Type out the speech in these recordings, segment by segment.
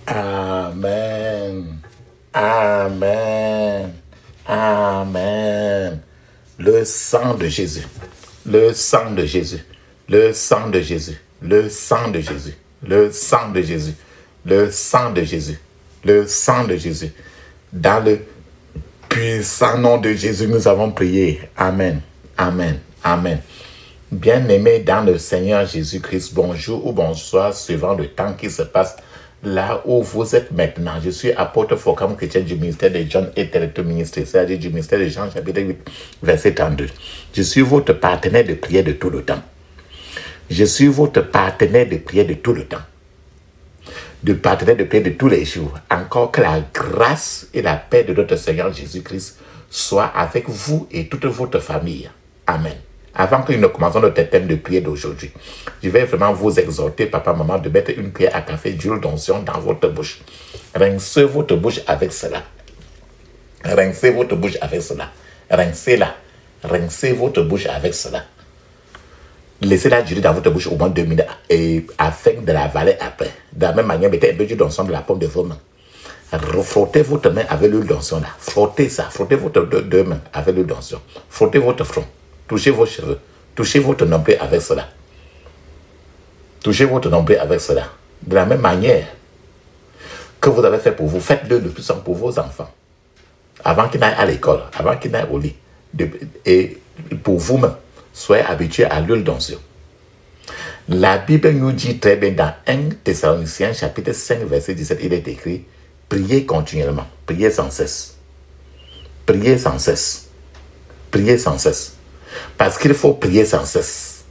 Amen. Amen. Amen. Le sang de Jésus. Le sang de Jésus. Le sang de Jésus. Le sang de Jésus. Le sang de Jésus. Le sang de Jésus. Le sang de Jésus. Dans le puissant nom de Jésus, nous avons prié. Amen. Amen. Amen. Bien-aimés dans le Seigneur Jésus-Christ, bonjour ou bonsoir, suivant le temps qui se passe là où vous êtes maintenant. Je suis apôtre Fokam chrétien du ministère de John et Territoire ministère, c'est-à-dire du ministère de Jean, chapitre 8, verset 32. Je suis votre partenaire de prière de tout le temps. Je suis votre partenaire de prière de tout le temps. De partenaire de prière de tous les jours. Encore que la grâce et la paix de notre Seigneur Jésus-Christ soient avec vous et toute votre famille. Amen. Avant que nous ne commençons notre thème de prière d'aujourd'hui, je vais vraiment vous exhorter, papa, maman, de mettre une cuillère à café d'huile d'onction dans votre bouche. Rincez votre bouche avec cela. Rincez votre bouche avec cela. Rincez-la. Rincez votre bouche avec cela. Laissez-la durer dans votre bouche au moins 2 minutes et afin de la avaler après. De la même manière, mettez un peu d'huile d'onction de la paume de vos mains. Frottez votre main avec l'huile d'onction là. Frottez ça. Frottez votre deux mains avec l'huile d'onction. Frottez votre front. Touchez vos cheveux. Touchez votre nombril avec cela. Touchez votre nombril avec cela. De la même manière que vous avez fait pour vous, faites-le le plus souvent pour vos enfants. Avant qu'ils n'aillent à l'école, avant qu'ils n'aillent au lit. Et pour vous-même, soyez habitués à l'huile d'onction. La Bible nous dit très bien dans 1 Thessaloniciens chapitre 5 verset 17, il est écrit: priez continuellement, priez sans cesse. Priez sans cesse. Priez sans cesse. Parce qu'il faut prier sans cesse.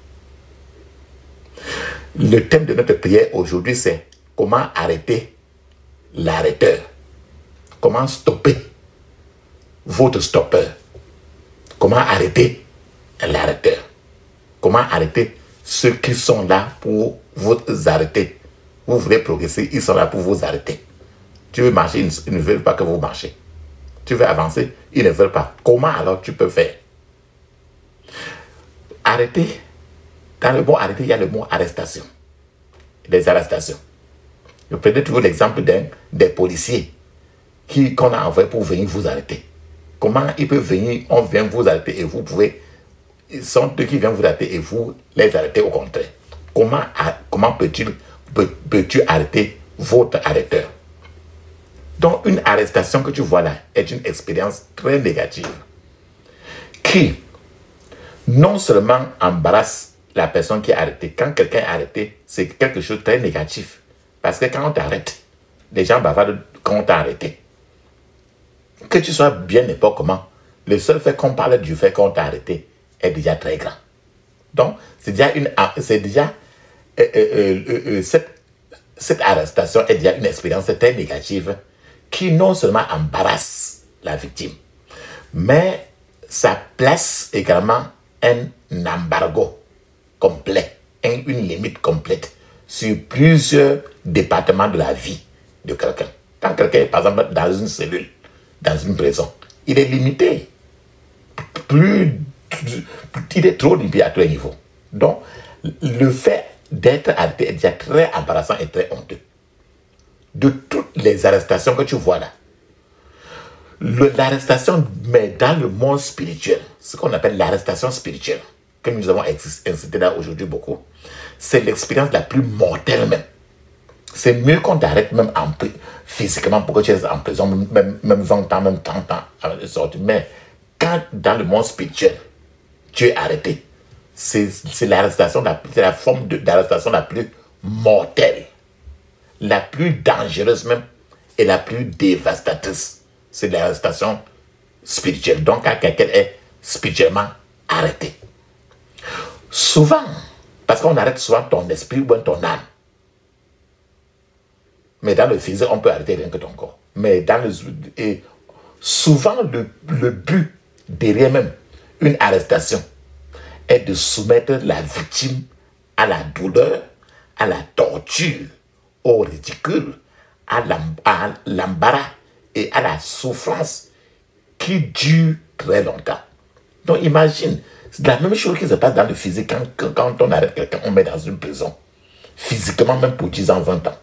Le thème de notre prière aujourd'hui, c'est comment arrêter l'arrêteur. Comment stopper votre stoppeur. Comment arrêter l'arrêteur. Comment arrêter ceux qui sont là pour vous arrêter. Vous voulez progresser, ils sont là pour vous arrêter. Tu veux marcher, ils ne veulent pas que vous marchiez. Tu veux avancer, ils ne veulent pas. Comment alors tu peux faire? Arrêter, dans le mot arrêter, il y a le mot arrestation. Des arrestations. Je prenais toujours l'exemple des policiers qu'on a envoyé pour venir vous arrêter. Comment ils peuvent venir, on vient vous arrêter et vous pouvez, ils sont eux qui viennent vous arrêter et vous les arrêter au contraire. Comment peux-tu arrêter votre arrêteur? Donc une arrestation que tu vois là est une expérience très négative qui non seulement embarrasse la personne qui est arrêtée. Quand quelqu'un est arrêté, c'est quelque chose de très négatif. Parce que quand on t'arrête, les gens bavardent quand on t'a arrêté. Que tu sois bien n'importe comment, le seul fait qu'on parle du fait qu'on t'a arrêté est déjà très grand. Donc, cette arrestation est déjà une expérience très négative qui non seulement embarrasse la victime, mais ça place également un embargo complet, une limite complète sur plusieurs départements de la vie de quelqu'un. Quand quelqu'un est par exemple dans une cellule, dans une prison, il est limité. Il est trop limité à tous les niveaux. Donc, le fait d'être arrêté est déjà très embarrassant et très honteux. De toutes les arrestations que tu vois là, l'arrestation, mais dans le monde spirituel, ce qu'on appelle l'arrestation spirituelle, que nous avons incité là aujourd'hui beaucoup, c'est l'expérience la plus mortelle même. C'est mieux qu'on t'arrête même physiquement pour que tu restes en prison, même 20 ans, même 30 ans avant de sortir. Mais quand dans le monde spirituel, tu es arrêté, c'est la forme d'arrestation la plus mortelle, la plus dangereuse même et la plus dévastatrice. C'est l'arrestation spirituelle. Donc, quand quelqu'un est spirituellement arrêté. Souvent, parce qu'on arrête souvent ton esprit ou ton âme. Mais dans le physique, on peut arrêter rien que ton corps. Mais souvent, le but derrière même une arrestation est de soumettre la victime à la douleur, à la torture, au ridicule, à l'embarras et à la souffrance qui dure très longtemps. Donc imagine, C'est la même chose qui se passe dans le physique. Quand on arrête quelqu'un, on met dans une prison. Physiquement, même pour 10 ans, 20 ans.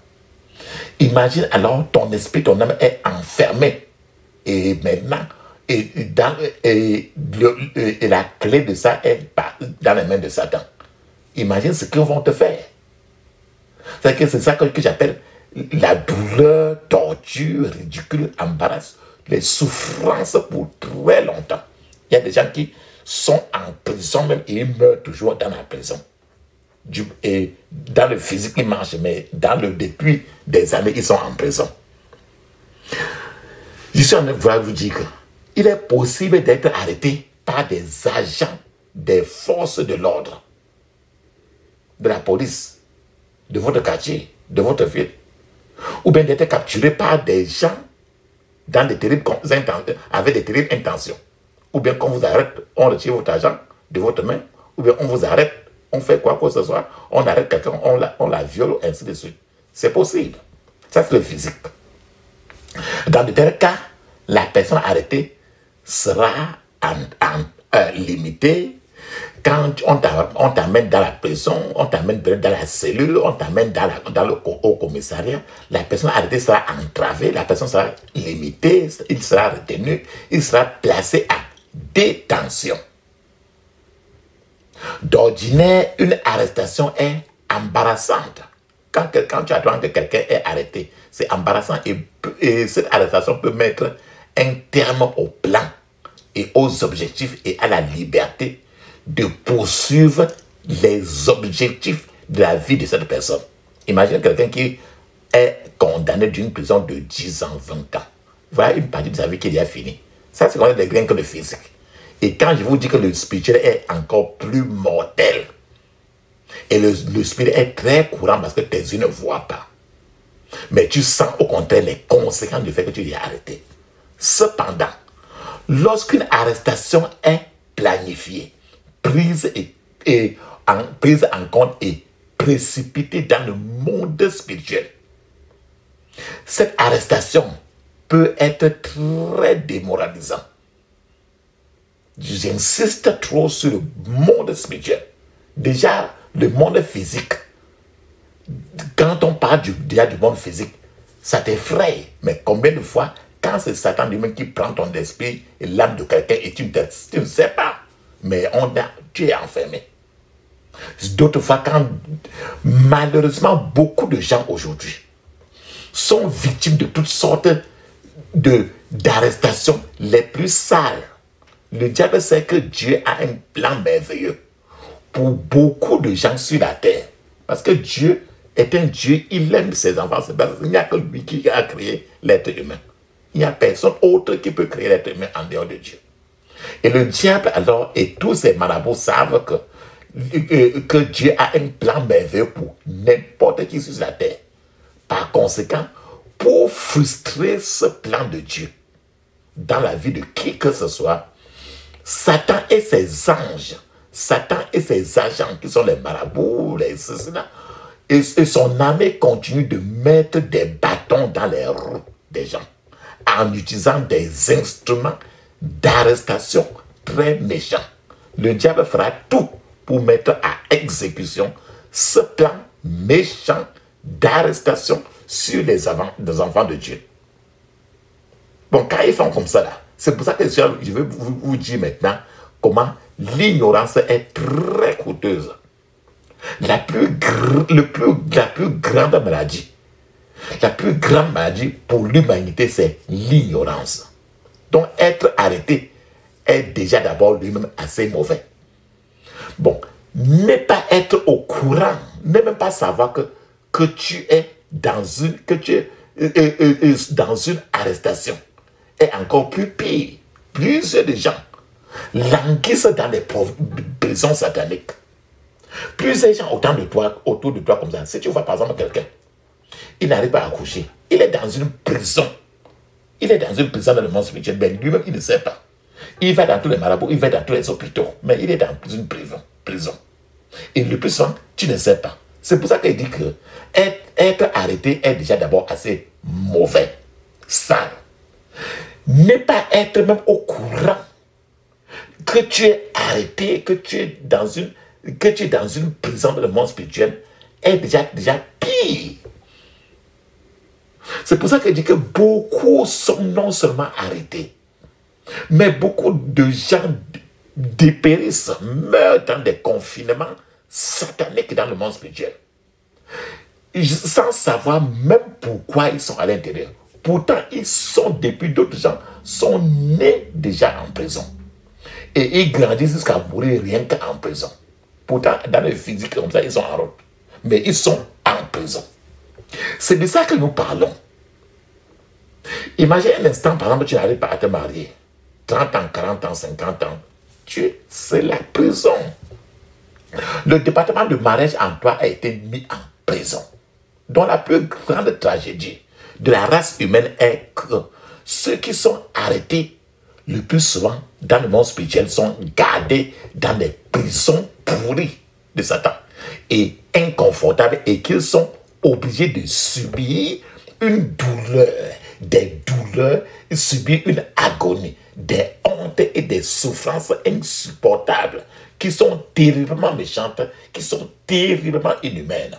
Imagine alors ton esprit, ton âme est enfermé. Et maintenant, et la clé de ça est dans les mains de Satan. Imagine ce qu'ils vont te faire. C'est ça que j'appelle la douleur, torture, ridicule, embarras, les souffrances pour très longtemps. Il y a des gens qui sont en prison même et ils meurent toujours dans la prison. Et dans le physique, ils marchent, mais depuis des années, ils sont en prison. Je suis en train de vous dire qu'il est possible d'être arrêté par des agents des forces de l'ordre, de la police, de votre quartier, de votre ville, ou bien d'être capturé par des gens dans des terribles avec des terribles intentions. Ou bien qu'on vous arrête, on retire votre argent de votre main, ou bien on vous arrête, on fait quoi que ce soit, on arrête quelqu'un, on la viole, ainsi de suite. C'est possible. Ça, c'est le physique. Dans de tels cas, la personne arrêtée sera limitée. Quand on t'amène dans la prison, on t'amène dans la cellule, on t'amène au commissariat, la personne arrêtée sera entravée, la personne sera limitée, il sera retenu, il sera placé à détention. D'ordinaire, une arrestation est embarrassante. Quand tu attends que quelqu'un est arrêté, c'est embarrassant et cette arrestation peut mettre un terme au plan et aux objectifs et à la liberté de poursuivre les objectifs de la vie de cette personne. Imagine quelqu'un qui est condamné d'une prison de 10 ans, 20 ans. Voilà une partie de sa vie qui est finie. Ça, c'est quand même des grains que le physique. Et quand je vous dis que le spirituel est encore plus mortel, et le spirit est très courant parce que tes yeux ne voient pas, mais tu sens au contraire les conséquences du fait que tu es arrêté. Cependant, lorsqu'une arrestation est planifiée, prise en compte et précipitée dans le monde spirituel, cette arrestation peut être très démoralisante. J'insiste trop sur le monde spirituel. Déjà, le monde physique, quand on parle déjà du monde physique, ça t'effraie. Mais combien de fois, quand c'est Satan lui-même qui prend ton esprit et l'âme de quelqu'un et tu ne sais pas, mais tu es enfermé. D'autres fois, quand malheureusement beaucoup de gens aujourd'hui sont victimes de toutes sortes d'arrestations les plus sales. Le diable sait que Dieu a un plan merveilleux pour beaucoup de gens sur la terre. Parce que Dieu est un Dieu, il aime ses enfants. Il n'y a que lui qui a créé l'être humain. Il n'y a personne autre qui peut créer l'être humain en dehors de Dieu. Et le diable alors et tous ces marabouts savent que Dieu a un plan merveilleux pour n'importe qui sur la terre. Par conséquent, pour frustrer ce plan de Dieu dans la vie de qui que ce soit, Satan et ses anges, Satan et ses agents qui sont les marabouts, les assassinats, et son armée continue de mettre des bâtons dans les roues des gens en utilisant des instruments d'arrestation très méchants. Le diable fera tout pour mettre à exécution ce plan méchant d'arrestation sur les enfants de Dieu. Bon, quand ils font comme ça, là, c'est pour ça que je vais vous dire maintenant comment l'ignorance est très coûteuse. La plus grande maladie pour l'humanité, c'est l'ignorance. Donc, être arrêté est déjà d'abord lui-même assez mauvais. Bon, ne pas être au courant, ne même pas savoir que tu es dans une arrestation est encore plus pire. Plusieurs de gens languissent dans les prisons sataniques. Plusieurs gens autour de toi comme ça. Si tu vois par exemple quelqu'un, il n'arrive pas à accoucher, il est dans une prison. Il est dans une prison dans le monde spirituel, mais lui-même il ne sait pas. Il va dans tous les marabouts, il va dans tous les hôpitaux, mais il est dans une prison. Et le plus souvent, tu ne sais pas. C'est pour ça qu'il dit que être arrêté est déjà d'abord assez mauvais, sale. Ne pas être même au courant que tu es arrêté, que tu es dans une prison dans le monde spirituel, est déjà pire. C'est pour ça que je dis que beaucoup sont non seulement arrêtés, mais beaucoup de gens dépérissent, meurent dans des confinements sataniques dans le monde spirituel, sans savoir même pourquoi ils sont à l'intérieur. Pourtant, depuis d'autres gens, sont nés déjà en prison. Et ils grandissent jusqu'à mourir rien qu'en prison. Pourtant, dans le physique, comme ça, ils sont en route. Mais ils sont en prison. C'est de ça que nous parlons. Imagine un instant, par exemple, tu n'arrives pas à te marier. 30 ans, 40 ans, 50 ans. C'est la prison. Le département de mariage en toi a été mis en prison. Donc la plus grande tragédie de la race humaine est que ceux qui sont arrêtés le plus souvent dans le monde spirituel sont gardés dans des prisons pourries de Satan et inconfortables, et qu'ils sont obligés de subir une douleur, des douleurs, subir une agonie, des hontes et des souffrances insupportables qui sont terriblement méchantes, qui sont terriblement inhumaines.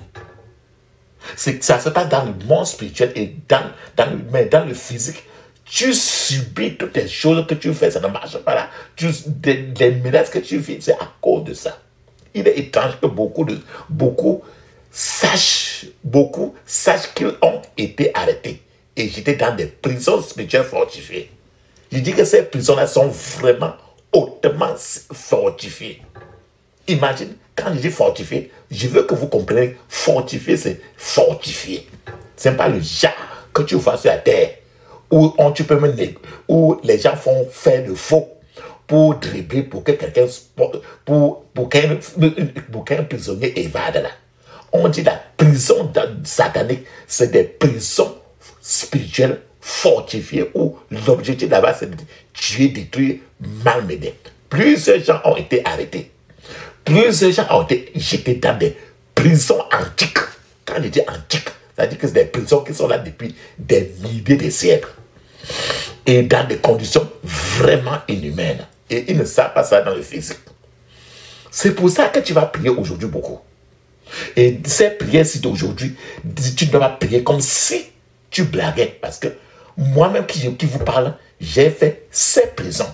Ça se passe dans le monde spirituel et dans le physique. Tu subis toutes les choses que tu fais, ça ne marche pas là. Les menaces que tu vis, c'est à cause de ça. Il est étrange que beaucoup sachent qu'ils ont été arrêtés et jetés dans des prisons spirituelles fortifiées. Je dis que ces prisons-là sont vraiment hautement fortifiées. Imagine, quand je dis fortifié, je veux que vous compreniez, fortifié, c'est fortifié. Ce n'est pas le genre que tu vois sur la terre, où où les gens font faire le faux pour dribbler, pour que quelqu'un, pour qu'un prisonnier évade là. On dit la prison satanique, c'est des prisons spirituelles fortifiées où l'objectif là-bas c'est de tuer, détruire, malmener. Plusieurs gens ont été arrêtés. Plusieurs gens ont été jetés dans des prisons antiques. Quand je dis antiques, ça veut dire que c'est des prisons qui sont là depuis des milliers de siècles. Et dans des conditions vraiment inhumaines. Et ils ne savent pas ça dans le physique. C'est pour ça que tu vas prier aujourd'hui beaucoup. Et ces prières-ci d'aujourd'hui, tu dois prier comme si tu blaguais. Parce que moi-même qui vous parle, j'ai fait ces prisons.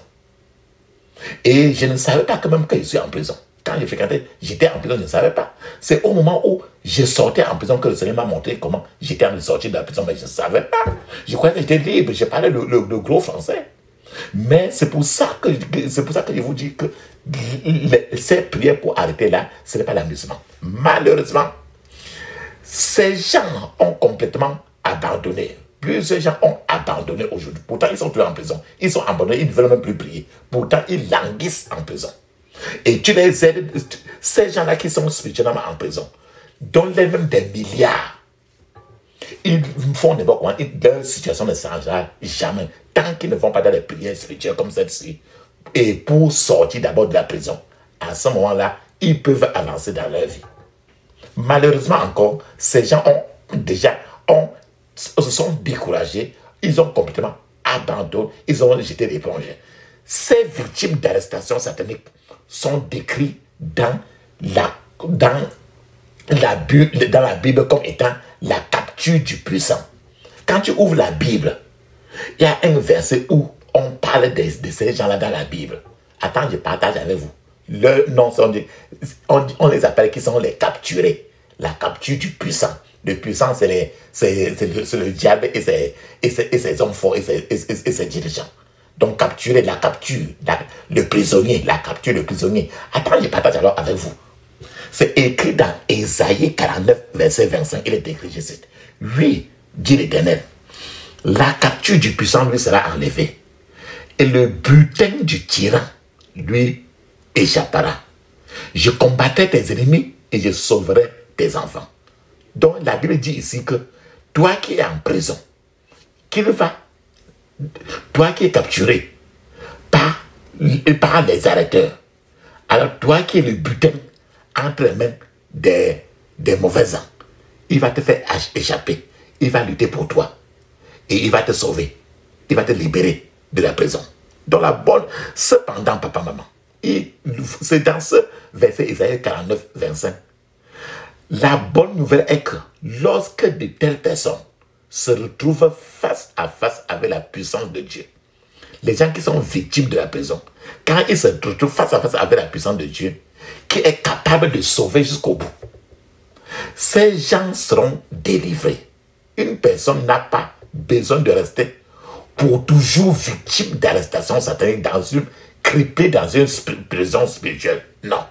Et je ne savais pas quand même que je suis en prison. Quand j'ai fréquenté, j'étais en prison, je ne savais pas. C'est au moment où je sortais en prison que le Seigneur m'a montré comment j'étais en train de sortir de la prison, mais je ne savais pas. Je croyais que j'étais libre, je parlais le gros français. Mais c'est pour ça que je vous dis que ces prières pour arrêter là, ce n'est pas l'amusement. Malheureusement, ces gens ont complètement abandonné. Plusieurs gens ont abandonné aujourd'hui. Pourtant, ils sont toujours en prison. Ils sont abandonnés, ils ne veulent même plus prier. Pourtant, ils languissent en prison. Et tu les aides, ces gens-là qui sont spirituellement en prison, donne-les même des milliards. Ils font n'importe quoi, leur situation ne changera jamais tant qu'ils ne vont pas dans les prières spirituelles comme celle-ci. Et pour sortir d'abord de la prison, à ce moment-là, ils peuvent avancer dans leur vie. Malheureusement encore, ces gens se sont découragés, ils ont complètement abandonné, ils ont jeté l'éponge. Ces victimes d'arrestation satanique sont décrits dans la Bible comme étant la capture du puissant. Quand tu ouvres la Bible, il y a un verset où on parle de ces gens-là dans la Bible. Attends, je partage avec vous. Leur nom, on les appelle qui sont les capturés. La capture du puissant. Le puissant, c'est le diable et ses hommes forts et ses dirigeants. Donc, capturer, le prisonnier, la capture, le prisonnier. Attends, je partage alors avec vous. C'est écrit dans Ésaïe 49, verset 25. Il est écrit, je cite. Oui, dit l'Éternel, la capture du puissant lui sera enlevée. Et le butin du tyran lui échappera. Je combattrai tes ennemis et je sauverai tes enfants. Donc, la Bible dit ici que toi qui es en prison, toi qui es capturé par les arrêteurs, alors toi qui es le butin entre les mains des mauvais gens, il va te faire échapper, il va lutter pour toi et il va te sauver, il va te libérer de la prison. Cependant, papa, maman, C'est dans ce verset Isaïe 49, 25. La bonne nouvelle est que lorsque de telles personnes se retrouvent face à face avec la puissance de Dieu, les gens qui sont victimes de la prison, quand ils se retrouvent face à face avec la puissance de Dieu, qui est capable de sauver jusqu'au bout, ces gens seront délivrés. Une personne n'a pas besoin de rester pour toujours victime d'arrestation satanique crippé dans une prison spirituelle. Non.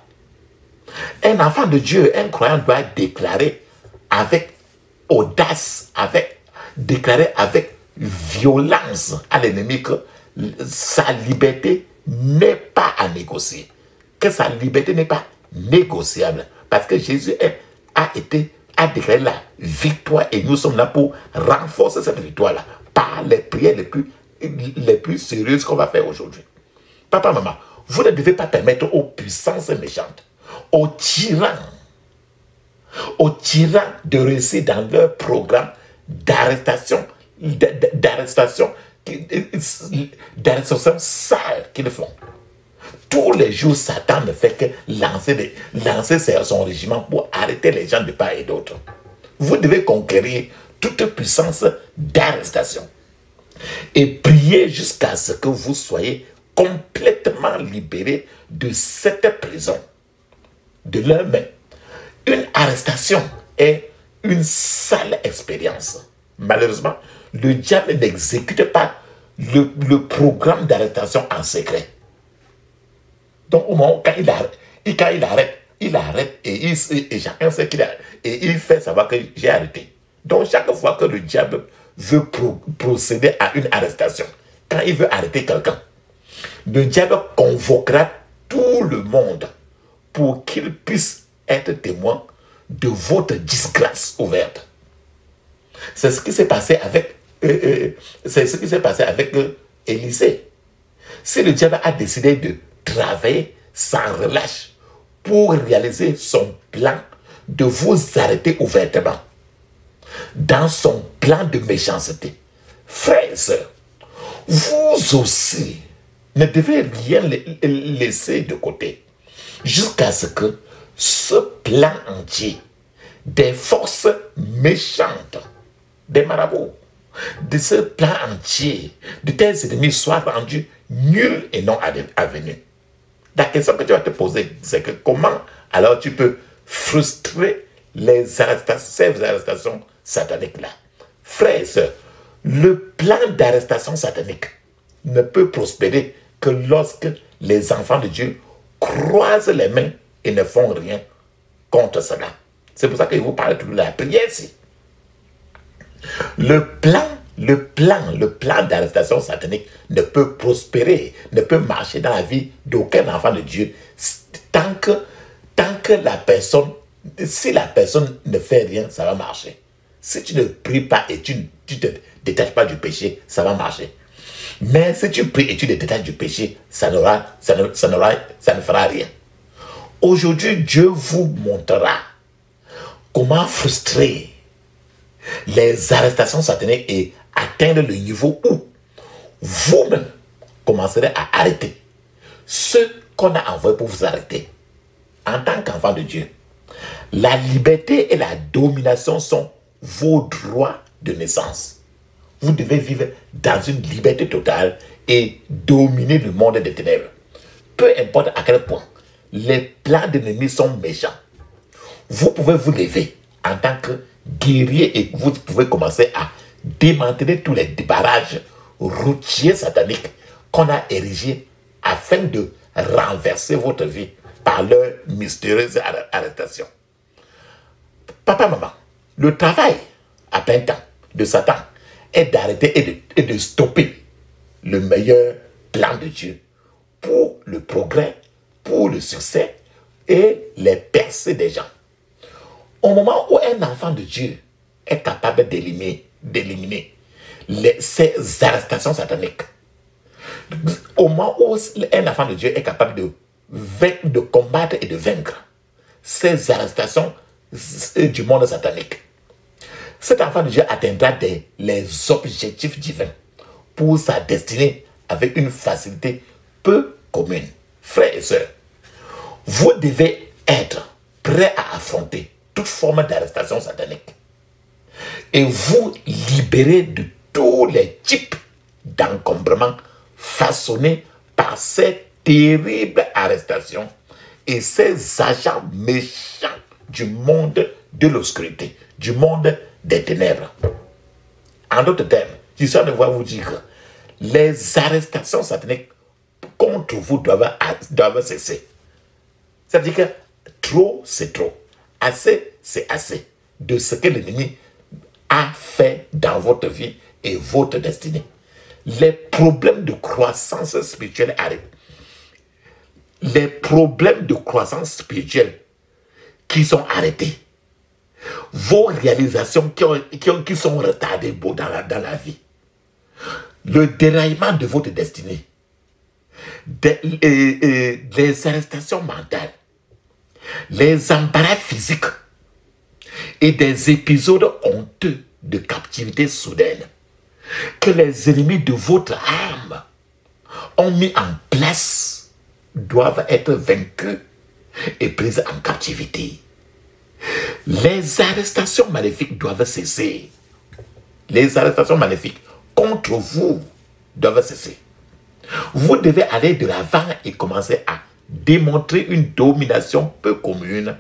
Un enfant de Dieu, un croyant doit déclarer avec audace, déclarer avec violence à l'ennemi que sa liberté n'est pas à négocier, que sa liberté n'est pas négociable, parce que Jésus a déclaré la victoire et nous sommes là pour renforcer cette victoire-là par les prières les plus sérieuses qu'on va faire aujourd'hui. Papa, maman, vous ne devez pas permettre aux puissances méchantes, aux tyrans de réussir dans leur programme d'arrestation sale qu'ils font. Tous les jours, Satan ne fait que lancer son régiment pour arrêter les gens de part et d'autre. Vous devez conquérir toute puissance d'arrestation et prier jusqu'à ce que vous soyez complètement libérés de cette prison de leurs mains. Une arrestation est une sale expérience. Malheureusement, le diable n'exécute pas le programme d'arrestation en secret. Donc, au moment quand il arrête et chacun sait qu'il a, et il fait savoir que j'ai arrêté. Donc, chaque fois que le diable veut procéder à une arrestation, quand il veut arrêter quelqu'un, le diable convoquera tout le monde pour qu'il puisse être témoin de votre disgrâce ouverte. C'est ce qui s'est passé avec Élisée. Si le diable a décidé de travailler sans relâche pour réaliser son plan de vous arrêter ouvertement, dans son plan de méchanceté, frères et sœurs, vous aussi ne devez rien laisser de côté jusqu'à ce que ce plan entier des forces méchantes, des marabouts, de ce plan entier de tes ennemis soit rendu nul et non avenu. La question que tu vas te poser, c'est que comment alors tu peux frustrer ces arrestations sataniques-là. Frères et sœurs, le plan d'arrestation satanique ne peut prospérer que lorsque les enfants de Dieu croisent les mains et ne font rien contre cela. C'est pour ça que je vous parle de la prière ici. Le plan d'arrestation satanique ne peut prospérer, ne peut marcher dans la vie d'aucun enfant de Dieu tant que la personne, si la personne ne fait rien, ça va marcher. Si tu ne pries pas et tu ne te détaches pas du péché, ça va marcher. Mais si tu pries et tu te détaches du péché, ça ne fera rien. Aujourd'hui, Dieu vous montrera comment frustrer les arrestations sataniques et atteindre le niveau où vous-même commencerez à arrêter ceux qu'on a envoyés pour vous arrêter. En tant qu'enfant de Dieu, la liberté et la domination sont vos droits de naissance. Vous devez vivre dans une liberté totale et dominer le monde des ténèbres. Peu importe à quel point les plans d'ennemis sont méchants, vous pouvez vous lever en tant que guerrier et vous pouvez commencer à démanteler tous les barrages routiers sataniques qu'on a érigés afin de renverser votre vie par leur mystérieuse arrestation. Papa, maman, le travail à plein temps de Satan est d'arrêter et de stopper le meilleur plan de Dieu pour le progrès, pour le succès et les percées des gens. Au moment où un enfant de Dieu est capable d'éliminer ces arrestations sataniques, au moment où un enfant de Dieu est capable de combattre et de vaincre ces arrestations du monde satanique, cet enfant de Dieu atteindra les objectifs divins pour sa destinée avec une facilité peu commune. Frères et sœurs, vous devez être prêts à affronter toute forme d'arrestation satanique et vous libérer de tous les types d'encombrements façonnés par cette terrible arrestation et ces agents méchants du monde de l'obscurité, du monde des ténèbres. En d'autres termes, je suis en train de vous dire que les arrestations sataniques contre vous doivent cesser. C'est-à-dire que trop, c'est trop. Assez, c'est assez de ce que l'ennemi a fait dans votre vie et votre destinée. Les problèmes de croissance spirituelle arrivent. Les problèmes de croissance spirituelle qui sont arrêtés. Vos réalisations qui sont retardées dans la vie. Le déraillement de votre destinée. Les arrestations mentales. Les embarras physiques. Et des épisodes honteux de captivité soudaine que les ennemis de votre âme ont mis en place doivent être vaincus et pris en captivité. Les arrestations maléfiques doivent cesser. Les arrestations maléfiques contre vous doivent cesser. Vous devez aller de l'avant et commencer à démontrer une domination peu commune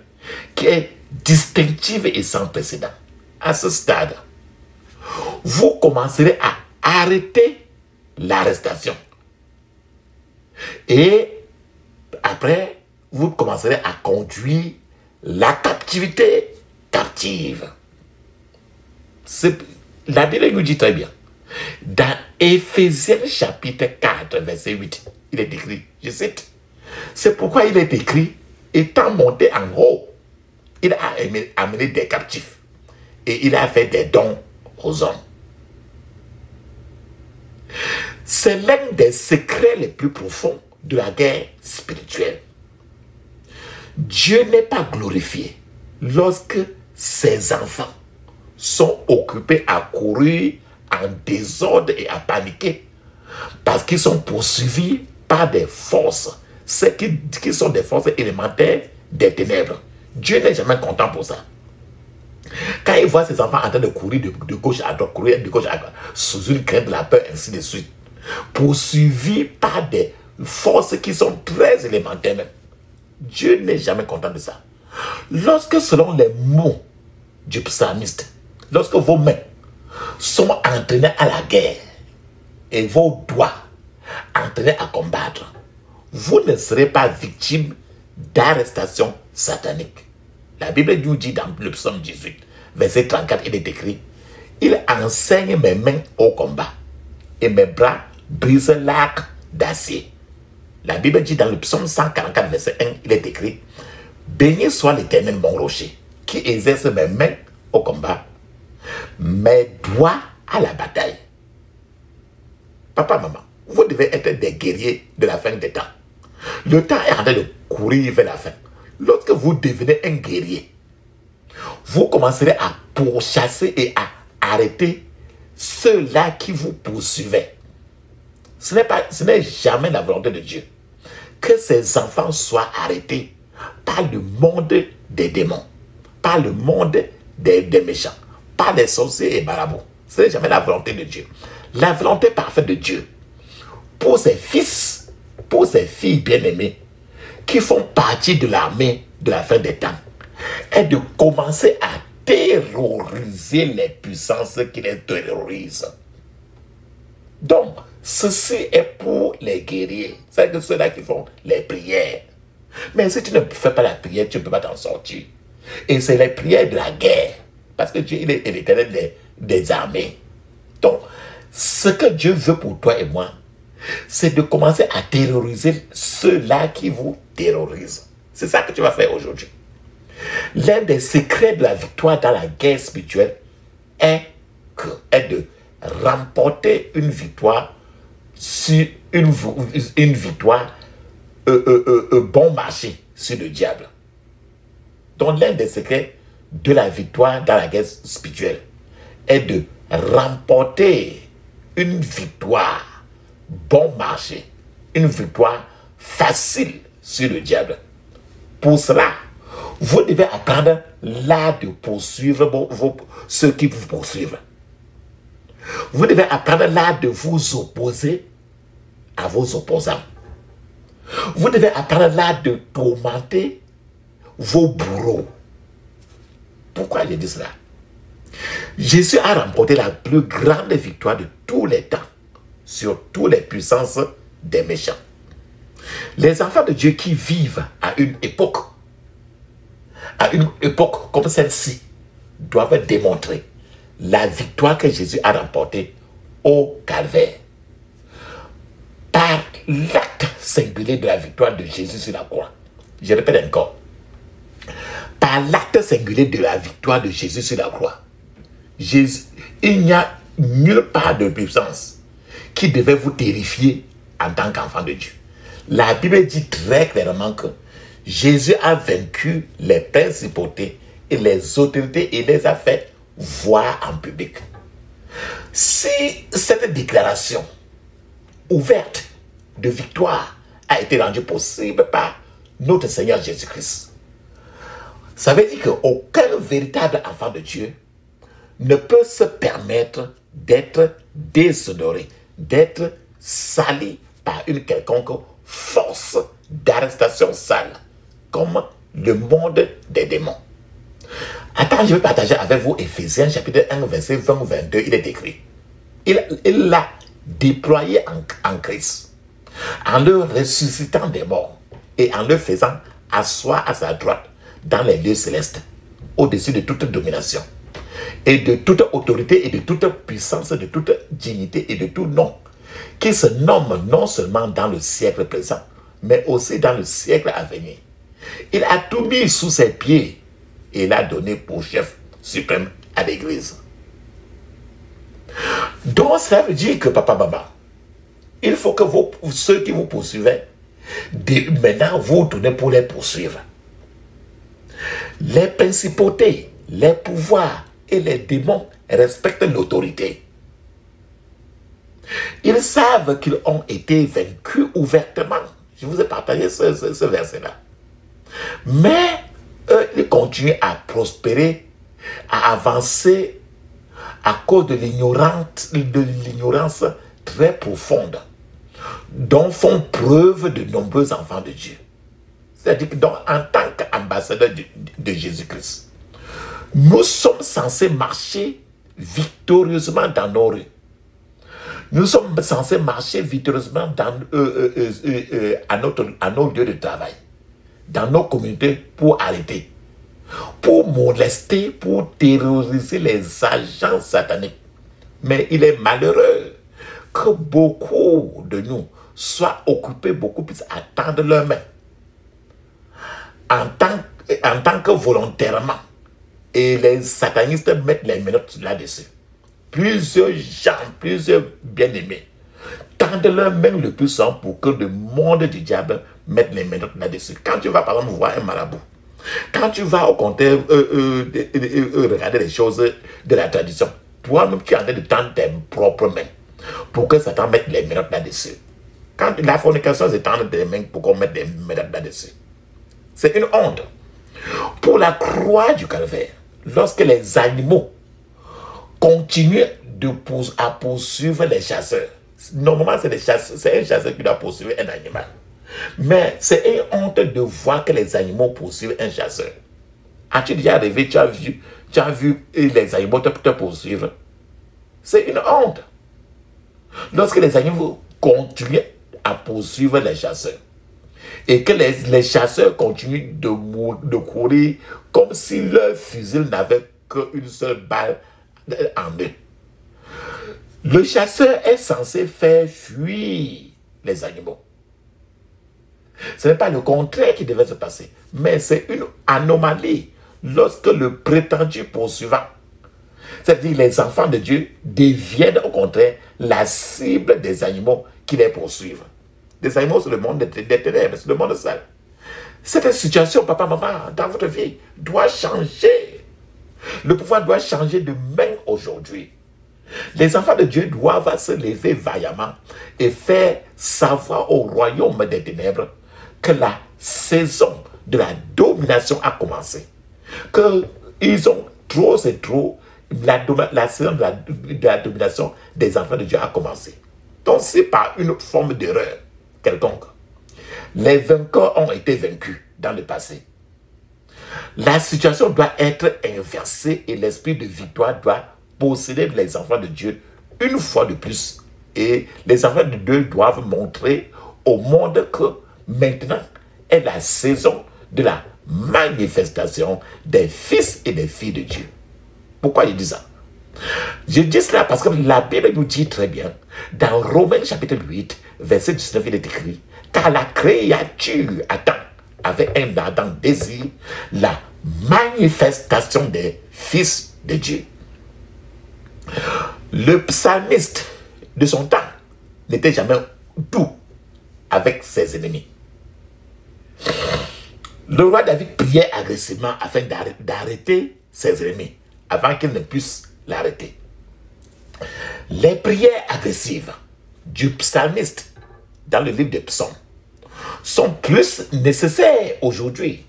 qui est distinctive et sans précédent. À ce stade, vous commencerez à arrêter l'arrestation. Et après, vous commencerez à conduire la captivité captive. La Bible nous dit très bien. Dans Éphésiens chapitre 4, verset 8, il est écrit, je cite, c'est pourquoi il est écrit, étant monté en haut, il a amené des captifs et il a fait des dons aux hommes. C'est l'un des secrets les plus profonds de la guerre spirituelle. Dieu n'est pas glorifié lorsque ses enfants sont occupés à courir en désordre et à paniquer parce qu'ils sont poursuivis par des forces, ceux qui sont des forces élémentaires des ténèbres. Dieu n'est jamais content pour ça. Quand il voit ses enfants en train de courir de gauche à droite, courir de gauche à droite, sous une crainte de la peur, ainsi de suite, poursuivis par des forces qui sont très élémentaires même, Dieu n'est jamais content de ça. Lorsque, selon les mots du psalmiste, lorsque vos mains sont entraînées à la guerre et vos doigts entraînés à combattre, vous ne serez pas victime d'arrestation satanique. La Bible nous dit dans le psaume 18, verset 34, il est écrit, il enseigne mes mains au combat et mes bras brisent l'arc d'acier. La Bible dit dans le psaume 144, verset 1, il est écrit, béni soit l'Éternel mon rocher, qui exerce mes mains au combat, mes doigts à la bataille. Papa, maman, vous devez être des guerriers de la fin des temps. Le temps est en train de courir vers la fin. Lorsque vous devenez un guerrier, vous commencerez à pourchasser et à arrêter ceux-là qui vous poursuivaient. Ce n'est jamais la volonté de Dieu que ses enfants soient arrêtés par le monde des démons, par le monde des méchants, par les sorciers et marabouts. Ce n'est jamais la volonté de Dieu. La volonté parfaite de Dieu pour ses fils, pour ses filles bien-aimées qui font partie de l'armée de la fin des temps est de commencer à terroriser les puissances qui les terrorisent. Donc, ceci est pour les guerriers. C'est ceux-là qui font les prières. Mais si tu ne fais pas la prière, tu ne peux pas t'en sortir. Et c'est les prières de la guerre. Parce que Dieu, il est l'éternel des armées. Donc, ce que Dieu veut pour toi et moi, c'est de commencer à terroriser ceux-là qui vous terrorisent. C'est ça que tu vas faire aujourd'hui. L'un des secrets de la victoire dans la guerre spirituelle est de remporter une victoire sur une victoire bon marché sur le diable. Donc l'un des secrets de la victoire dans la guerre spirituelle est de remporter une victoire bon marché, une victoire facile sur le diable. Pour cela, vous devez apprendre l'art de poursuivre ceux qui vous poursuivent. Vous devez apprendre l'art de vous opposer à vos opposants. Vous devez apprendre l'art de tourmenter vos bourreaux. Pourquoi je dis cela? Jésus a remporté la plus grande victoire de tous les temps sur toutes les puissances des méchants. Les enfants de Dieu qui vivent à une époque comme celle-ci, doivent démontrer la victoire que Jésus a remportée au calvaire. Par l'acte singulier de la victoire de Jésus sur la croix. Je répète encore. Par l'acte singulier de la victoire de Jésus sur la croix. Il n'y a nulle part de puissance qui devait vous terrifier en tant qu'enfant de Dieu. La Bible dit très clairement que Jésus a vaincu les principautés et les autorités et les a fait voir en public. Si cette déclaration ouverte de victoire a été rendue possible par notre Seigneur Jésus-Christ, ça veut dire qu'aucun véritable enfant de Dieu ne peut se permettre d'être déshonoré, d'être sali par une quelconque force d'arrestation sale, comme le monde des démons. Attends, je vais partager avec vous Éphésiens chapitre 1, verset 20-22, il est écrit. Il l'a déployé en Christ, en le ressuscitant des morts et en le faisant asseoir à sa droite dans les lieux célestes, au-dessus de toute domination, et de toute autorité et de toute puissance, de toute dignité et de tout nom, qui se nomme non seulement dans le siècle présent, mais aussi dans le siècle à venir. Il a tout mis sous ses pieds et l'a donné pour chef suprême à l'Église. Donc ça veut dire que papa, maman, il faut que ceux qui vous poursuivaient, maintenant vous tournez pour les poursuivre. Les principautés, les pouvoirs et les démons respectent l'autorité. Ils savent qu'ils ont été vaincus ouvertement. Je vous ai partagé ce verset-là. Mais eux, ils continuent à prospérer, à avancer à cause de l'ignorance très profonde dont font preuve de nombreux enfants de Dieu. C'est-à-dire que en tant qu'ambassadeur de Jésus-Christ, nous sommes censés marcher victorieusement dans nos rues. Nous sommes censés marcher victorieusement à nos lieux de travail, dans nos communautés, pour arrêter, pour molester, pour terroriser les agents sataniques. Mais il est malheureux que beaucoup de nous soient occupés beaucoup plus à tendre leurs mains en tant que volontairement. Et les satanistes mettent les menottes là-dessus. Plusieurs gens, plusieurs bien-aimés tendent leurs mains le plus souvent pour que le monde du diable mette les menottes là-dessus. Quand tu vas par exemple voir un marabout, quand tu vas au contraire regarder les choses de la tradition, toi-même tu es en train de tendre tes propres mains pour que Satan mette les menottes là-dessus. Quand la fornication, c'est tendre tes mains pour qu'on mette les menottes là-dessus. C'est une honte. Pour la croix du calvaire, lorsque les animaux continuent à poursuivre les chasseurs, normalement c'est un chasseur qui doit poursuivre un animal. Mais c'est une honte de voir que les animaux poursuivent un chasseur. As-tu déjà rêvé, tu as vu les animaux te poursuivre? C'est une honte. Lorsque les animaux continuent à poursuivre les chasseurs, et que les chasseurs continuent de courir comme si leur fusil n'avait qu'une seule balle en eux. Le chasseur est censé faire fuir les animaux. Ce n'est pas le contraire qui devait se passer, mais c'est une anomalie lorsque le prétendu poursuivant, c'est-à-dire les enfants de Dieu, deviennent au contraire la cible des animaux qui les poursuivent. Des animaux, c'est le monde des ténèbres, c'est le monde sale. Cette situation, papa, maman, dans votre vie, doit changer. Le pouvoir doit changer de main aujourd'hui. Les enfants de Dieu doivent se lever vaillamment et faire savoir au royaume des ténèbres que la saison de la domination a commencé. Qu'ils ont trop, c'est trop, la saison de la domination des enfants de Dieu a commencé. Donc c'est par une forme d'erreur quelconque. Les vainqueurs ont été vaincus dans le passé. La situation doit être inversée et l'esprit de victoire doit posséder les enfants de Dieu une fois de plus. Et les enfants de Dieu doivent montrer au monde que maintenant est la saison de la manifestation des fils et des filles de Dieu. Pourquoi je dis ça? Je dis cela parce que la Bible nous dit très bien, dans Romains chapitre 8, verset 19, il est écrit, car la créature attend avec un ardent désir la manifestation des fils de Dieu. Le psalmiste de son temps n'était jamais doux avec ses ennemis. Le roi David priait agressivement afin d'arrêter ses ennemis, avant qu'ils ne puissent l'arrêter. Les prières agressives du psalmiste dans le livre des psaumes sont plus nécessaires aujourd'hui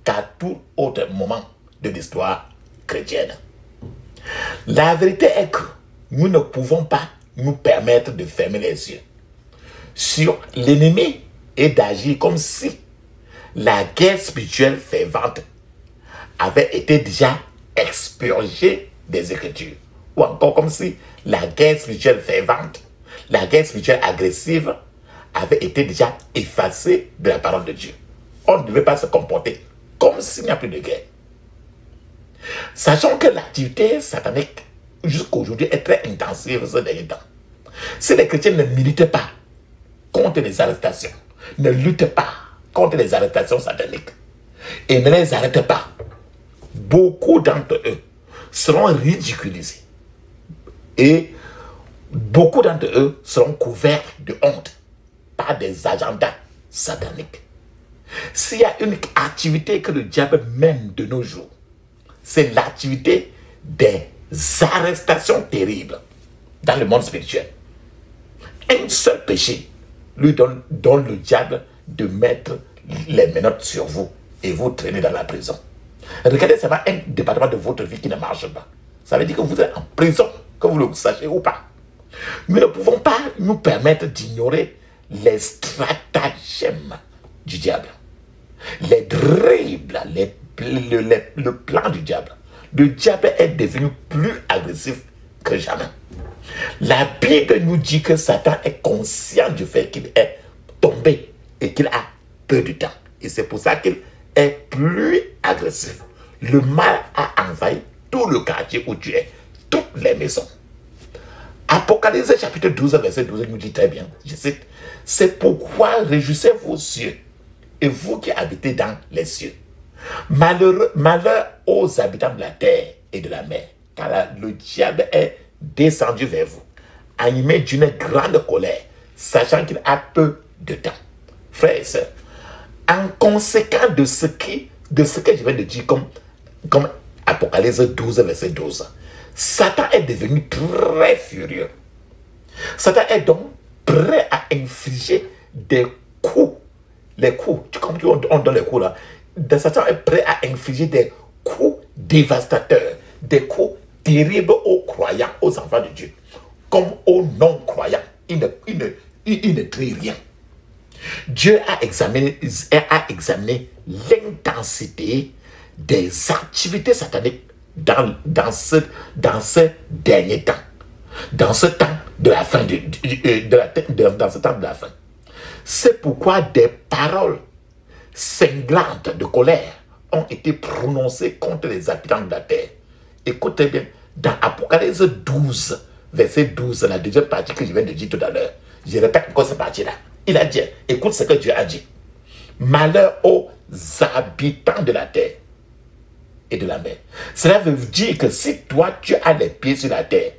qu'à tout autre moment de l'histoire chrétienne. La vérité est que nous ne pouvons pas nous permettre de fermer les yeux sur l'ennemi et d'agir comme si la guerre spirituelle fervente avait été déjà expurgée des Écritures. Ou encore comme si la guerre spirituelle fervente, la guerre spirituelle agressive avait été déjà effacée de la parole de Dieu. On ne devait pas se comporter comme s'il n'y a plus de guerre. Sachant que l'activité satanique jusqu'à aujourd'hui est très intensive ces derniers temps. Si les chrétiens ne militent pas contre les arrestations, ne luttent pas contre les arrestations sataniques et ne les arrêtent pas, beaucoup d'entre eux seront ridiculisés et beaucoup d'entre eux seront couverts de honte par des agendas sataniques. S'il y a une activité que le diable mène de nos jours, c'est l'activité des arrestations terribles dans le monde spirituel. Un seul péché lui donne le diable de mettre les menottes sur vous et vous traîner dans la prison. Regardez, ça va un département de votre vie qui ne marche pas. Ça veut dire que vous êtes en prison, que vous le sachiez ou pas. Nous ne pouvons pas nous permettre d'ignorer les stratagèmes du diable, les dribbles, le plan du diable. Le diable est devenu plus agressif que jamais. La Bible nous dit que Satan est conscient du fait qu'il est tombé et qu'il a peu de temps. Et c'est pour ça qu'il est plus agressif. Le mal a envahi tout le quartier où tu es, toutes les maisons. Apocalypse chapitre 12, verset 12 nous dit très bien, je cite, « C'est pourquoi réjouissez vos cieux, et vous qui habitez dans les cieux. Malheur aux habitants de la terre et de la mer, car le diable est descendu vers vous, animé d'une grande colère, sachant qu'il a peu de temps. » Frères et sœurs, en conséquence de ce que je viens de dire comme Apocalypse 12, verset 12, Satan est devenu très furieux. Satan est donc prêt à infliger des coups. Les coups, comme on donne les coups là, Satan est prêt à infliger des coups dévastateurs, des coups terribles aux croyants, aux enfants de Dieu, comme aux non-croyants. Il ne trie rien. Dieu a examiné l'intensité des activités sataniques dans ce dernier temps, dans ce temps de la fin dans ce temps de la fin. C'est pourquoi des paroles cinglantes de colère ont été prononcées contre les habitants de la terre. Écoutez bien, dans Apocalypse 12, verset 12, la deuxième partie que je viens de dire tout à l'heure, je répète encore cette partie-là. Il a dit, écoute ce que Dieu a dit. Malheur aux habitants de la terre et de la mer. Cela veut dire que si toi tu as les pieds sur la terre,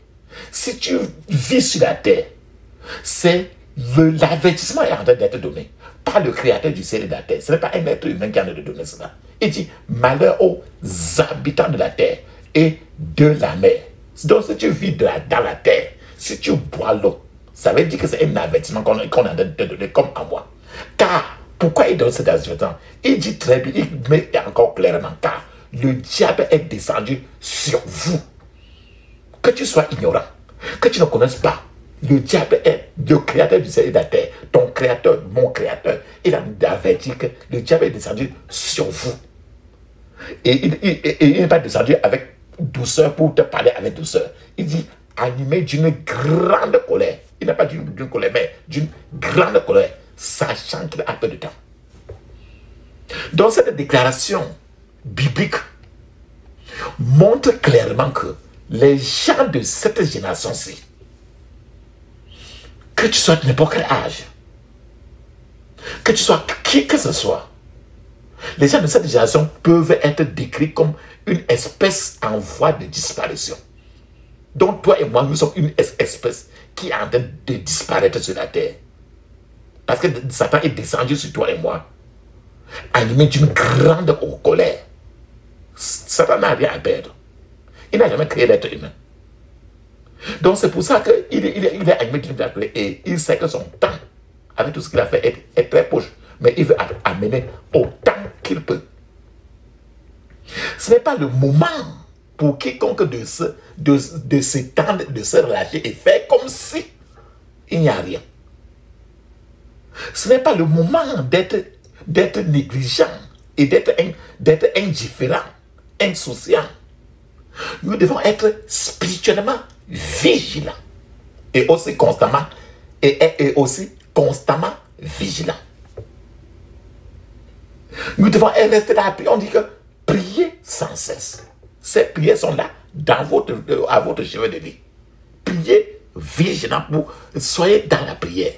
si tu vis sur la terre, c'est l'avertissement est en train d'être donné par le créateur du ciel et de la terre. Ce n'est pas un être humain qui en a de donner cela. Il dit malheur aux habitants de la terre et de la mer. Donc, si tu vis dans la terre, si tu bois l'eau, ça veut dire que c'est un avertissement qu'on a donné comme à moi. Car, pourquoi il donne cet avertissement? Il dit très bien, il met encore clairement, car le diable est descendu sur vous. Que tu sois ignorant, que tu ne connaisses pas, le diable est le créateur du ciel et de la terre, ton créateur, mon créateur. Il a averti que le diable est descendu sur vous. Et il n'est pas descendu avec douceur pour te parler avec douceur. Il dit animé d'une grande colère. Il n'a pas dit d'une colère, mais d'une grande colère, sachant qu'il a peu de temps. Donc cette déclaration biblique montre clairement que les gens de cette génération-ci, que tu sois de n'importe quel âge, que tu sois qui que ce soit, les gens de cette génération peuvent être décrits comme une espèce en voie de disparition. Donc toi et moi, nous sommes une espèce qui est en train de disparaître sur la terre. Parce que Satan est descendu sur toi et moi, animé d'une grande colère. Satan n'a rien à perdre. Il n'a jamais créé l'être humain. Donc c'est pour ça qu'il est animé d'une grande colère et il sait que son temps, avec tout ce qu'il a fait, est très proche. Mais il veut amener autant qu'il peut. Ce n'est pas le moment pour quiconque de s'étendre, de se relâcher et faire comme si il n'y a rien. Ce n'est pas le moment d'être négligent et d'être indifférent, insouciant. Nous devons être spirituellement vigilants et aussi constamment vigilants. Nous devons rester dans la prière. On dit que priez sans cesse. Ces prières sont là à votre chevet de vie. Priez vigilant, soyez dans la prière.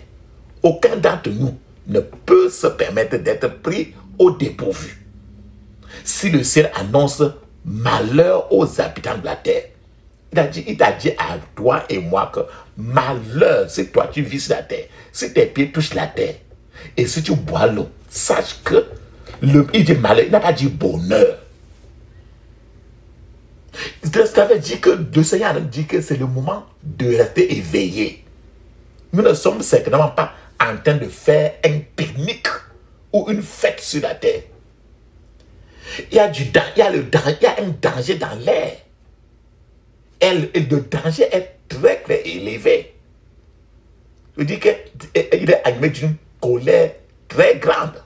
Aucun d'entre nous ne peut se permettre d'être pris au dépourvu. Si le ciel annonce malheur aux habitants de la terre, il a dit à toi et moi que malheur, si toi tu vis sur la terre, si tes pieds touchent la terre, et si tu bois l'eau, sache que il dit malheur, il n'a pas dit bonheur. Ça veut dire que le Seigneur dit que c'est le moment de rester éveillé. Nous ne sommes certainement pas en train de faire un pique-nique ou une fête sur la terre. Il y a un danger dans l'air. Et le danger est très, très élevé. Je dis qu'il est animé d'une colère très grande.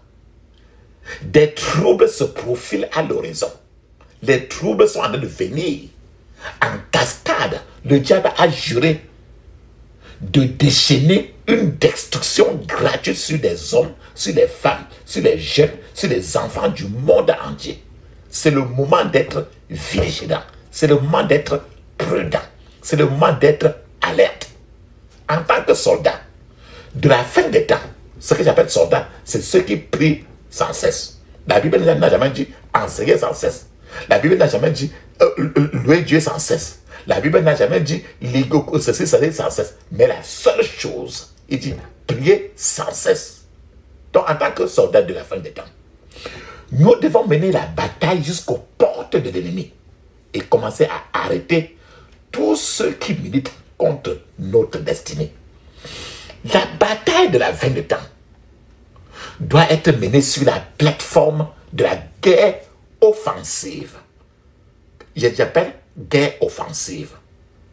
Des troubles se profilent à l'horizon. Les troubles sont en train de venir. En cascade, le diable a juré de déchaîner une destruction gratuite sur les hommes, sur les femmes, sur les jeunes, sur les enfants du monde entier. C'est le moment d'être vigilant. C'est le moment d'être prudent. C'est le moment d'être alerte. En tant que soldat de la fin des temps, ce que j'appelle soldat, c'est ceux qui prient sans cesse. La Bible n'a jamais dit enseigner sans cesse. La Bible n'a jamais dit louer Dieu sans cesse. La Bible n'a jamais dit ceci, cela sans cesse. Mais la seule chose, il dit prier sans cesse. Donc, en tant que soldat de la fin des temps, nous devons mener la bataille jusqu'aux portes de l'ennemi et commencer à arrêter tous ceux qui militent contre notre destinée. La bataille de la fin des temps doit être menée sur la plateforme de la guerre offensive. J'appelle guerre offensive.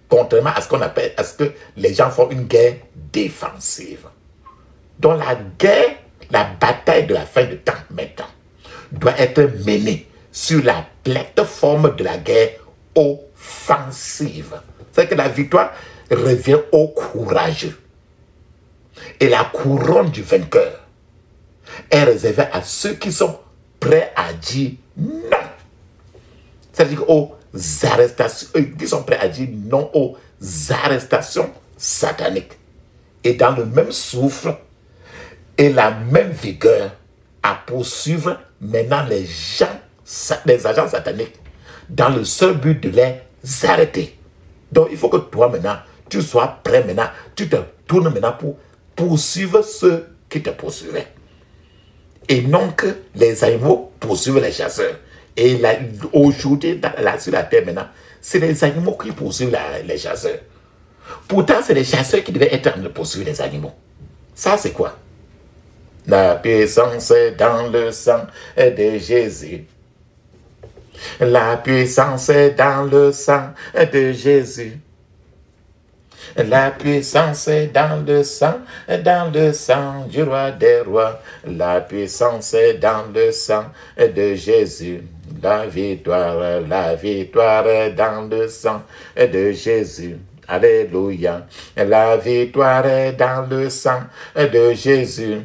Contrairement à ce que les gens font une guerre défensive. Donc la bataille de la fin de temps maintenant doit être menée sur la plateforme de la guerre offensive. C'est que la victoire revient aux courageux. Et la couronne du vainqueur est réservée à ceux qui sont prêts à dire non. C'est-à-dire aux arrestations, qui sont prêts à dire non aux arrestations sataniques. Et dans le même souffle et la même vigueur à poursuivre maintenant les agents sataniques dans le seul but de les arrêter. Donc il faut que toi maintenant, tu sois prêt maintenant, tu te tournes maintenant pour poursuivre ceux qui te poursuivaient. Et non que les animaux poursuivent les chasseurs. Et aujourd'hui, sur la terre maintenant, c'est les animaux qui poursuivent les chasseurs. Pourtant, c'est les chasseurs qui devaient être en train de poursuivre les animaux. Ça, c'est quoi? La puissance est dans le sang de Jésus. La puissance est dans le sang de Jésus. La puissance est dans le sang du roi des rois. La puissance est dans le sang de Jésus. La victoire est dans le sang de Jésus. Alléluia. La victoire est dans le sang de Jésus.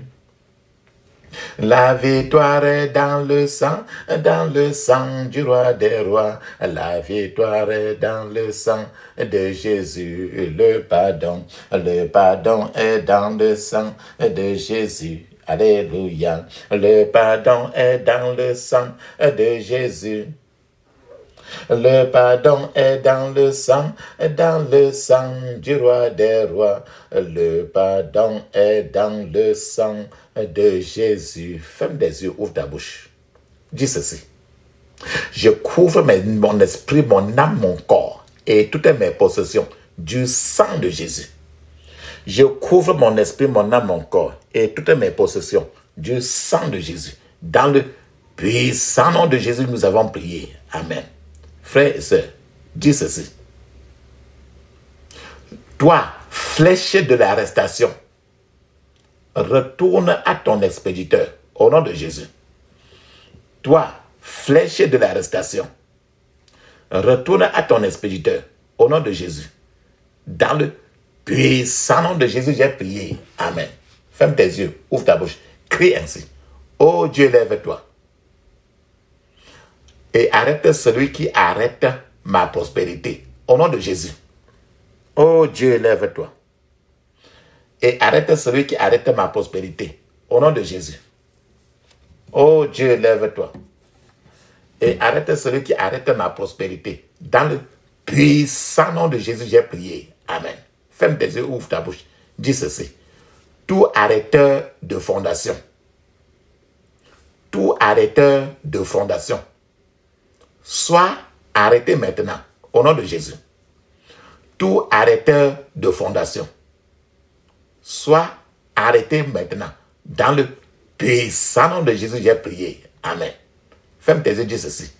La victoire est dans le sang du roi des rois. La victoire est dans le sang de Jésus. Le pardon est dans le sang de Jésus. Alléluia. Le pardon est dans le sang de Jésus. Le pardon est dans le sang du roi des rois. Le pardon est dans le sang de Jésus. Ferme des yeux, ouvre ta bouche. Dis ceci. Je couvre mon esprit, mon âme, mon corps et toutes mes possessions du sang de Jésus. Je couvre mon esprit, mon âme, mon corps et toutes mes possessions du sang de Jésus. Dans le puissant nom de Jésus, nous avons prié. Amen. Frères et sœurs, dis ceci. Toi, flèche de l'arrestation, retourne à ton expéditeur au nom de Jésus. Toi, flèche de l'arrestation, retourne à ton expéditeur au nom de Jésus. Dans le puissant nom de Jésus, j'ai prié. Amen. Ferme tes yeux, ouvre ta bouche, crie ainsi. Oh Dieu, lève-toi. Et arrête celui qui arrête ma prospérité. Au nom de Jésus. Oh Dieu, lève-toi. Et arrête celui qui arrête ma prospérité. Au nom de Jésus. Oh Dieu, lève-toi. Et arrête celui qui arrête ma prospérité. Dans le puissant nom de Jésus, j'ai prié. Amen. Ferme tes yeux, ouvre ta bouche. Dis ceci. Tout arrêteur de fondation. Tout arrêteur de fondation. Sois arrêté maintenant, au nom de Jésus. Tout arrêteur de fondation. Sois arrêté maintenant. Dans le puissant nom de Jésus, j'ai prié. Amen. Ferme tes yeux, dis ceci.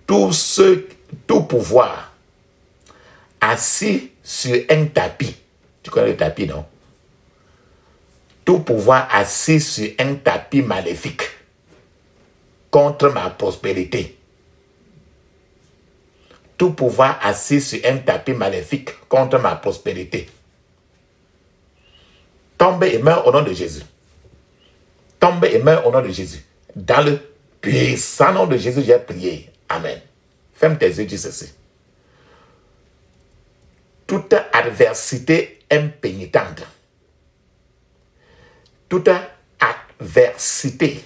Tout pouvoir assis sur un tapis. Tu connais le tapis, non? Tout pouvoir assis sur un tapis maléfique contre ma prospérité. Tout pouvoir assis sur un tapis maléfique contre ma prospérité. Tombe et meurs au nom de Jésus. Tombe et meurs au nom de Jésus. Dans le puissant nom de Jésus, j'ai prié. Amen. Ferme tes yeux, dis ceci. Toute adversité impénitente. Toute adversité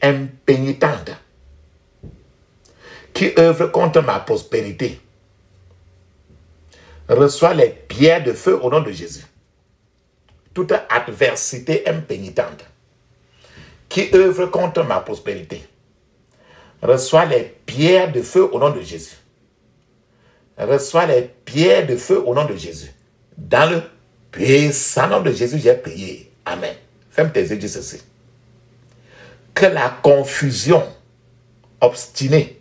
impénitente qui œuvre contre ma prospérité, reçoit les pierres de feu au nom de Jésus. Toute adversité impénitente qui œuvre contre ma prospérité, reçoit les pierres de feu au nom de Jésus. Reçoit les pierres de feu au nom de Jésus. Dans le puissant nom de Jésus, j'ai prié. Amen. Ferme tes yeux, dis ceci. Que la confusion obstinée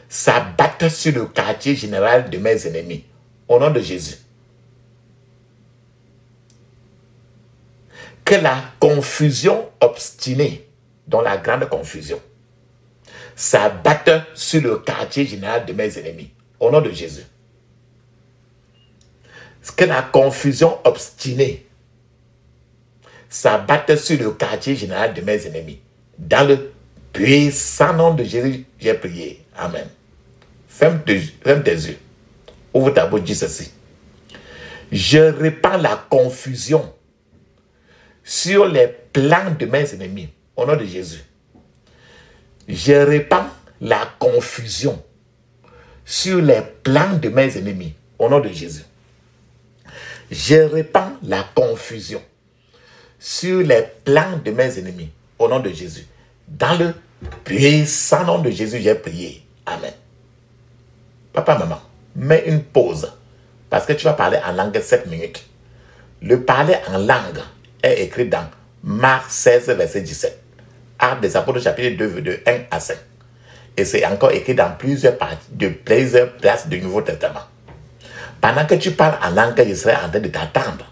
s'abattre sur le quartier général de mes ennemis. Au nom de Jésus. Que la confusion obstinée, dans la grande confusion, s'abatte sur le quartier général de mes ennemis. Au nom de Jésus. Que la confusion obstinée s'abatte sur le quartier général de mes ennemis. Dans le puissant nom de Jésus, j'ai prié. Amen. Ferme tes yeux. Ouvre ta bouche, dis ceci. Je répands la confusion sur les plans de mes ennemis. Au nom de Jésus. Je répands la confusion sur les plans de mes ennemis. Au nom de Jésus. Je répands la confusion sur les plans de mes ennemis. Au nom de Jésus. Dans le puissant nom de Jésus, j'ai prié. Amen. Papa, maman, mets une pause parce que tu vas parler en langue 7 minutes. Le parler en langue est écrit dans Marc 16, verset 17. Actes des Apôtres, chapitre 2, de 1 à 5. Et c'est encore écrit dans plusieurs places du Nouveau Testament. Pendant que tu parles en langue, je serai en train de t'attendre.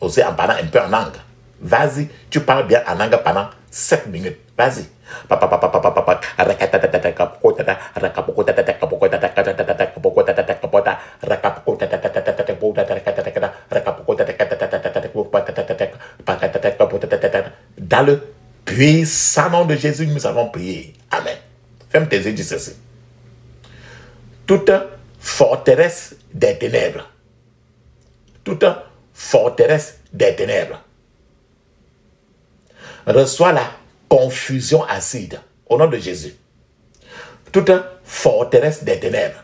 Aussi en parlant un peu en langue. Vas-y, tu parles bien en langue pendant 7 minutes. Vas-y. Dans le puissant nom de Jésus, nous avons prié. Amen. Ferme tes yeux, dis ceci. Toute forteresse des ténèbres, toute forteresse des ténèbres reçoit la confusion acide au nom de Jésus. Toute forteresse des ténèbres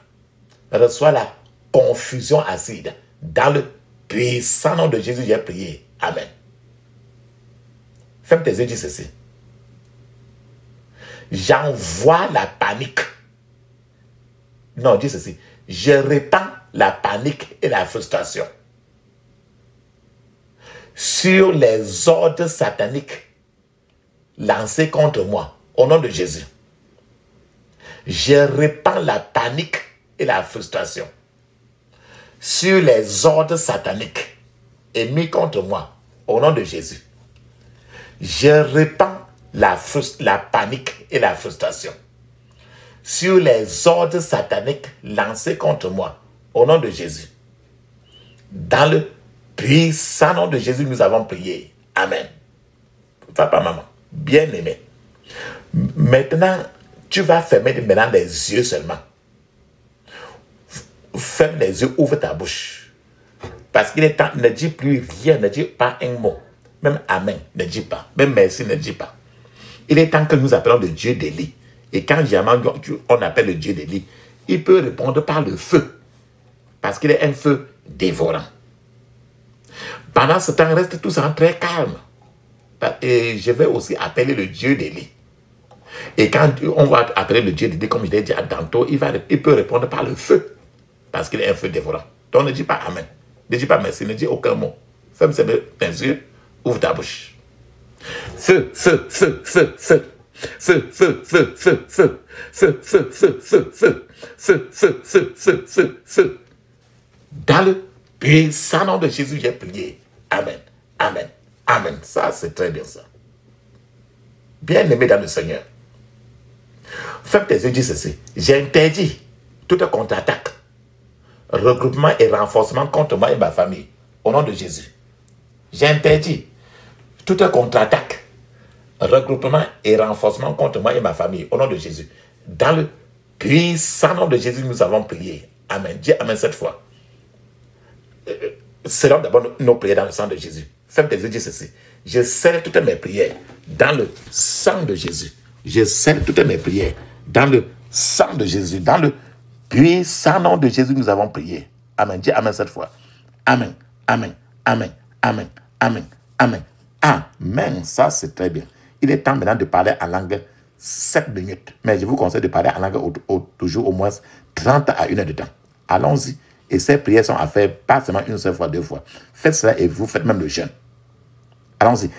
reçoit la confusion acide. Dans le puissant nom de Jésus, j'ai prié. Amen. Ferme tes yeux, dis ceci. J'envoie la panique. Non, dis ceci. Je répands la panique et la frustration sur les ordres sataniques lancés contre moi, au nom de Jésus. Je répands la panique et la frustration sur les ordres sataniques émis contre moi, au nom de Jésus. Je répands la panique et la frustration sur les ordres sataniques lancés contre moi, au nom de Jésus. Dans le puissant nom de Jésus, nous avons prié. Amen. Papa, maman, bien-aimé. Maintenant, tu vas fermer maintenant les yeux seulement. Ferme les yeux, ouvre ta bouche. Parce qu'il est temps, ne dis plus rien, ne dis pas un mot. Même Amen, ne dis pas. Même merci, ne dis pas. Il est temps que nous appelons le Dieu d'Élie. Et quand on appelle le Dieu d'Élie, il peut répondre par le feu. Parce qu'il est un feu dévorant. Pendant ce temps, reste tout ça très calme. Et je vais aussi appeler le Dieu d'Élie. Et quand on va appeler le Dieu d'Élie, comme je l'ai dit tantôt, il peut répondre par le feu. Parce qu'il est un feu dévorant. Donc ne dis pas Amen. Ne dis pas merci, ne dis aucun mot. Ferme tes yeux, ouvre ta bouche. Feu, feu, feu, feu, feu. Feu, feu, feu, feu, feu. Feu, feu, feu, feu, feu. Feu, feu, feu, feu, feu, feu. Dans le puissant nom de Jésus, j'ai prié. Amen. Amen. Amen. Ça, c'est très bien ça. Bien-aimé dans le Seigneur. Ferme tes yeux, dis ceci. J'interdis toute contre-attaque, regroupement et renforcement contre moi et ma famille. Au nom de Jésus. J'interdis toute contre-attaque, regroupement et renforcement contre moi et ma famille. Au nom de Jésus. Dans le puissant nom de Jésus, nous avons prié. Amen. Dis Amen cette fois. Serons d'abord nos prières dans le sang de Jésus. Ferme tes yeux, dis ceci. Je scelle toutes mes prières dans le sang de Jésus. Je scelle toutes mes prières dans le sang de Jésus. Dans le puissant nom de Jésus, nous avons prié. Amen. Dis Amen cette fois. Amen. Amen. Amen. Amen. Amen. Amen. Amen. Ça, c'est très bien. Il est temps maintenant de parler en langue 7 minutes. Mais je vous conseille de parler en langue toujours au moins 30 à 1 heure de temps. Allons-y. Et ces prières sont à faire pas seulement une seule fois, 2 fois. Faites cela et vous faites même le jeûne. Allons-y.